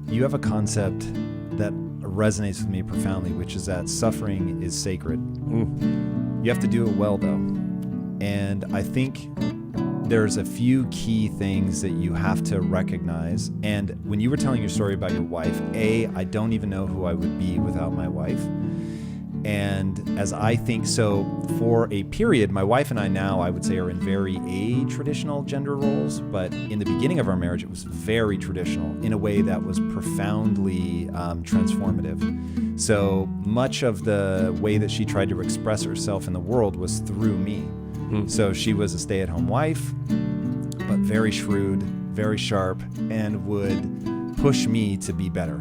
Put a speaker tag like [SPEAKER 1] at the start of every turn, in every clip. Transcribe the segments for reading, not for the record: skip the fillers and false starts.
[SPEAKER 1] you have a concept that resonates with me profoundly, which is that suffering is sacred. You have to do it well, though. And I think there's a few key things that you have to recognize. And when you were telling your story about your wife, I don't even know who I would be without my wife. And as I think so, for a period, my wife and I now, I would say, are in very a-traditional gender roles. But in the beginning of our marriage, it was very traditional in a way that was profoundly transformative. So much of the way that she tried to express herself in the world was through me. So she was a stay-at-home wife, but very shrewd, very sharp, and would push me to be better,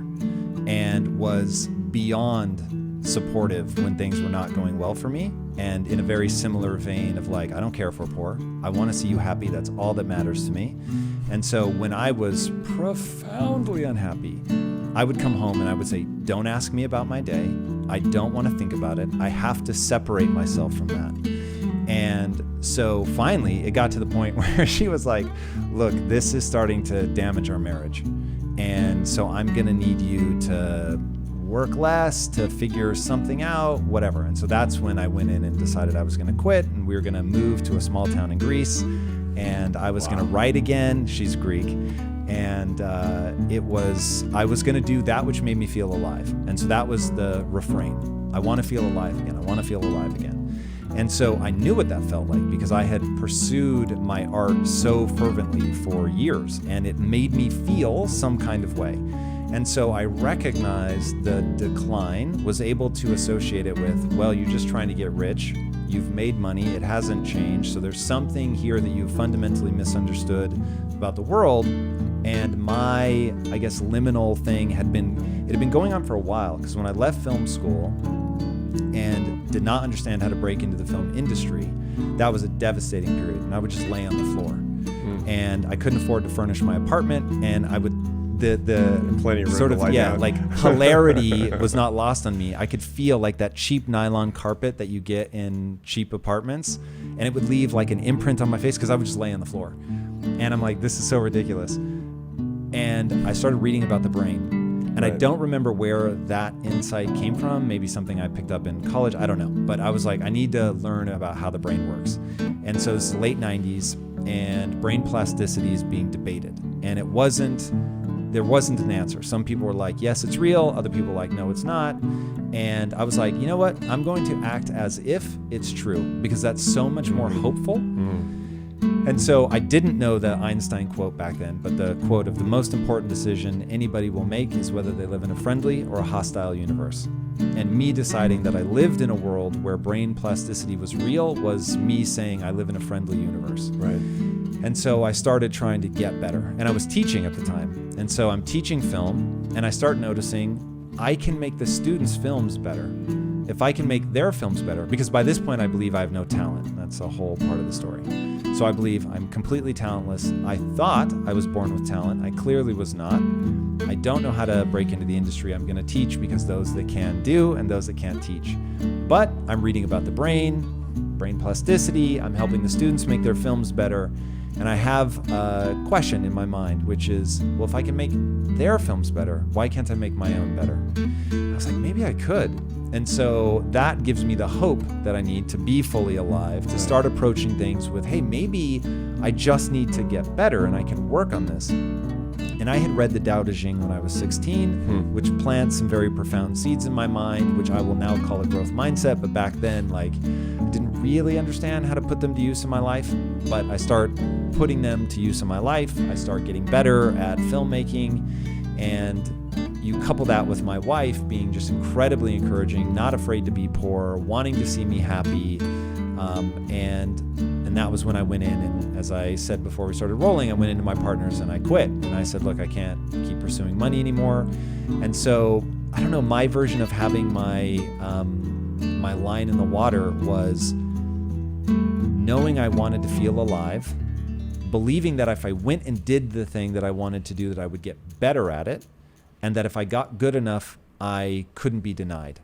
[SPEAKER 1] and was beyond supportive when things were not going well for me, and in a very similar vein of like, I don't care if we're poor. I want to see you happy. That's all that matters to me. And so when I was profoundly unhappy, I would come home and I would say, don't ask me about my day. I don't want to think about it. I have to separate myself from that. And so finally, it got to the point where she was like, look, this is starting to damage our marriage. And so I'm going to need you to work less, to figure something out, whatever. And so that's when I went in and decided I was going to quit, and we were going to move to a small town in Greece, and I was going to write again. She's Greek. And I was going to do that which made me feel alive. And so that was the refrain. I want to feel alive again. I want to feel alive again. And so I knew what that felt like because I had pursued my art so fervently for years, and it made me feel some kind of way. And so I recognized the decline, was able to associate it with, well, you're just trying to get rich. You've made money. It hasn't changed. So there's something here that you fundamentally misunderstood about the world. And my, I guess, liminal thing had been going on for a while, because when I left film school and did not understand how to break into the film industry, that was a devastating period. And I would just lay on the floor. And I couldn't afford to furnish my apartment, and I would the
[SPEAKER 2] plenty of room
[SPEAKER 1] sort
[SPEAKER 2] to
[SPEAKER 1] of
[SPEAKER 2] lie down.
[SPEAKER 1] like hilarity was not lost on me. I could feel like that cheap nylon carpet that you get in cheap apartments, and it would leave like an imprint on my face because I would just lay on the floor. And I'm like, this is so ridiculous. And I started reading about the brain. And I don't remember where that insight came from. Maybe something I picked up in college. I don't know. But I was like, I need to learn about how the brain works. And so this is the late 90s, and brain plasticity is being debated. And there wasn't an answer. Some people were like, yes, it's real. Other people were like, no, it's not. And I was like, you know what? I'm going to act as if it's true, because that's so much more hopeful. And so I didn't know the Einstein quote back then, but the quote of the most important decision anybody will make is whether they live in a friendly or a hostile universe. And me deciding that I lived in a world where brain plasticity was real was me saying I live in a friendly universe.
[SPEAKER 2] Right.
[SPEAKER 1] And so I started trying to get better. And I was teaching at the time. And so I'm teaching film, and I start noticing I can make the students' films better. If I can make their films better, because by this point I believe I have no talent. That's a whole part of the story. So I believe I'm completely talentless. I thought I was born with talent. I clearly was not. I don't know how to break into the industry I'm going to teach, because those that can do and those that can't teach. But I'm reading about the brain plasticity. I'm helping the students make their films better. And I have a question in my mind, which is, well, if I can make their films better, why can't I make my own better? I was like, maybe I could. And so that gives me the hope that I need to be fully alive, to start approaching things with, hey, maybe I just need to get better and I can work on this. And I had read the Tao Te Ching when I was 16, which plants some very profound seeds in my mind, which I will now call a growth mindset. But back then, I didn't really understand how to put them to use in my life. But I start putting them to use in my life. I start getting better at filmmaking. And you couple that with my wife being just incredibly encouraging, not afraid to be poor, wanting to see me happy. And that was when I went in, and as I said before we started rolling, I went into my partners and I quit. And I said, look, I can't keep pursuing money anymore. And so, I don't know, my version of having my line in the water was knowing I wanted to feel alive, believing that if I went and did the thing that I wanted to do, that I would get better at it, and that if I got good enough, I couldn't be denied.